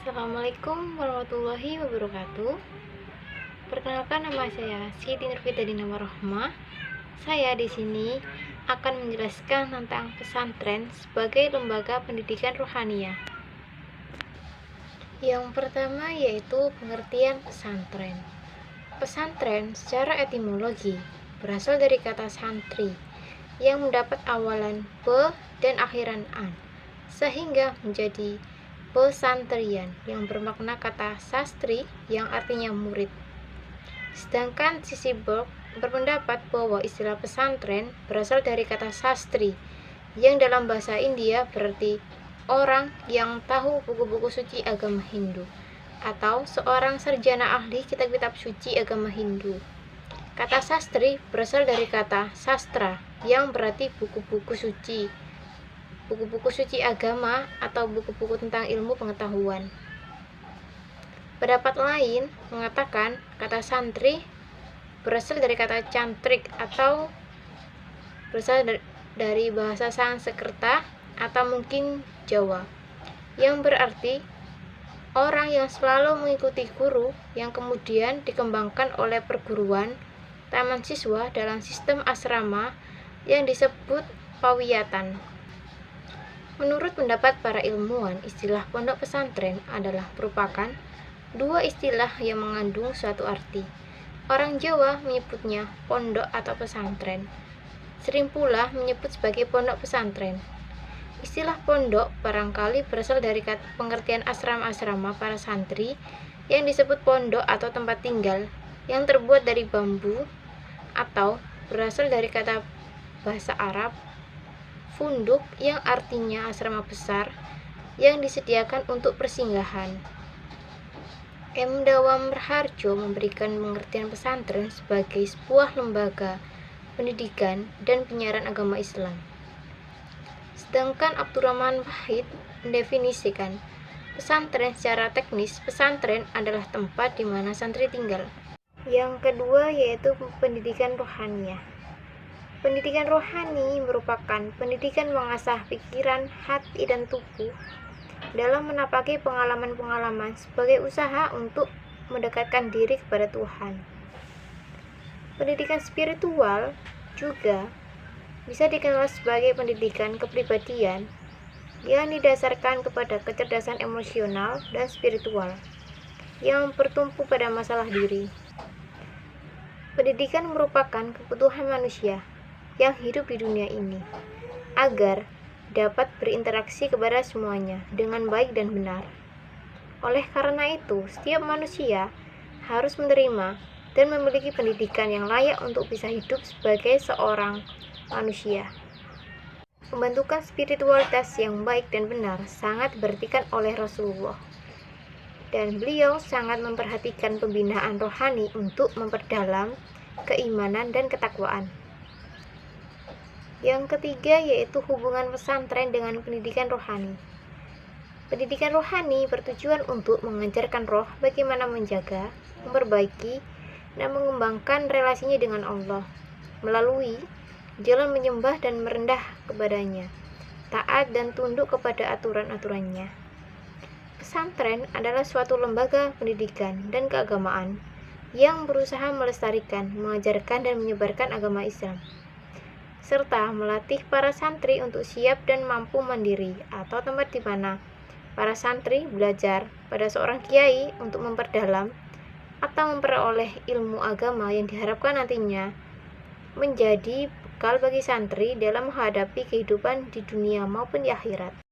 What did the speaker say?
Assalamualaikum warahmatullahi wabarakatuh. Perkenalkan, nama saya Siti Nurfita Dinama Rohmah. Saya di sini akan menjelaskan tentang pesantren sebagai lembaga pendidikan rohaniah. Yang pertama yaitu pengertian pesantren. Pesantren secara etimologi berasal dari kata santri yang mendapat awalan pe dan akhiran an, sehingga menjadi pesantrian yang bermakna kata sastri yang artinya murid. Sedangkan Sissy Burke berpendapat bahwa istilah pesantren berasal dari kata sastri yang dalam bahasa India berarti orang yang tahu buku-buku suci agama Hindu atau seorang sarjana ahli kitab-kitab suci agama Hindu. Kata sastri berasal dari kata sastra yang berarti buku-buku suci agama atau buku-buku tentang ilmu pengetahuan. Pendapat lain mengatakan kata santri berasal dari kata cantrik atau berasal dari bahasa Sanskerta atau mungkin Jawa, yang berarti orang yang selalu mengikuti guru yang kemudian dikembangkan oleh perguruan taman siswa dalam sistem asrama yang disebut pawiyatan. Menurut pendapat para ilmuwan, istilah pondok pesantren adalah merupakan dua istilah yang mengandung suatu arti. Orang Jawa menyebutnya pondok atau pesantren, sering pula menyebut sebagai pondok pesantren. Istilah pondok barangkali berasal dari pengertian asrama-asrama para santri yang disebut pondok atau tempat tinggal yang terbuat dari bambu, atau berasal dari kata bahasa Arab funduk yang artinya asrama besar yang disediakan untuk persinggahan. M. Dawam Raharjo memberikan pengertian pesantren sebagai sebuah lembaga pendidikan dan penyiaran agama Islam. Sedangkan Abdurrahman Wahid mendefinisikan pesantren secara teknis, pesantren adalah tempat di mana santri tinggal. Yang kedua yaitu pendidikan rohaniah. Pendidikan rohani merupakan pendidikan mengasah pikiran, hati, dan tubuh dalam menapaki pengalaman-pengalaman sebagai usaha untuk mendekatkan diri kepada Tuhan. Pendidikan spiritual juga bisa dikenal sebagai pendidikan kepribadian yang didasarkan kepada kecerdasan emosional dan spiritual yang bertumpu pada masalah diri. Pendidikan merupakan kebutuhan manusia yang hidup di dunia ini agar dapat berinteraksi kepada semuanya dengan baik dan benar. Oleh karena itu, setiap manusia harus menerima dan memiliki pendidikan yang layak untuk bisa hidup sebagai seorang manusia. Pembentukan spiritualitas yang baik dan benar sangat diperhatikan oleh Rasulullah, dan beliau sangat memperhatikan pembinaan rohani untuk memperdalam keimanan dan ketakwaan. Yang ketiga yaitu hubungan pesantren dengan pendidikan rohani. Pendidikan rohani bertujuan untuk mengajarkan roh bagaimana menjaga, memperbaiki, dan mengembangkan relasinya dengan Allah melalui jalan menyembah dan merendah kepadanya, taat dan tunduk kepada aturan-aturannya. Pesantren adalah suatu lembaga pendidikan dan keagamaan yang berusaha melestarikan, mengajarkan, dan menyebarkan agama Islam, serta melatih para santri untuk siap dan mampu mandiri, atau tempat di mana para santri belajar pada seorang kiai untuk memperdalam atau memperoleh ilmu agama yang diharapkan nantinya menjadi bekal bagi santri dalam menghadapi kehidupan di dunia maupun di akhirat.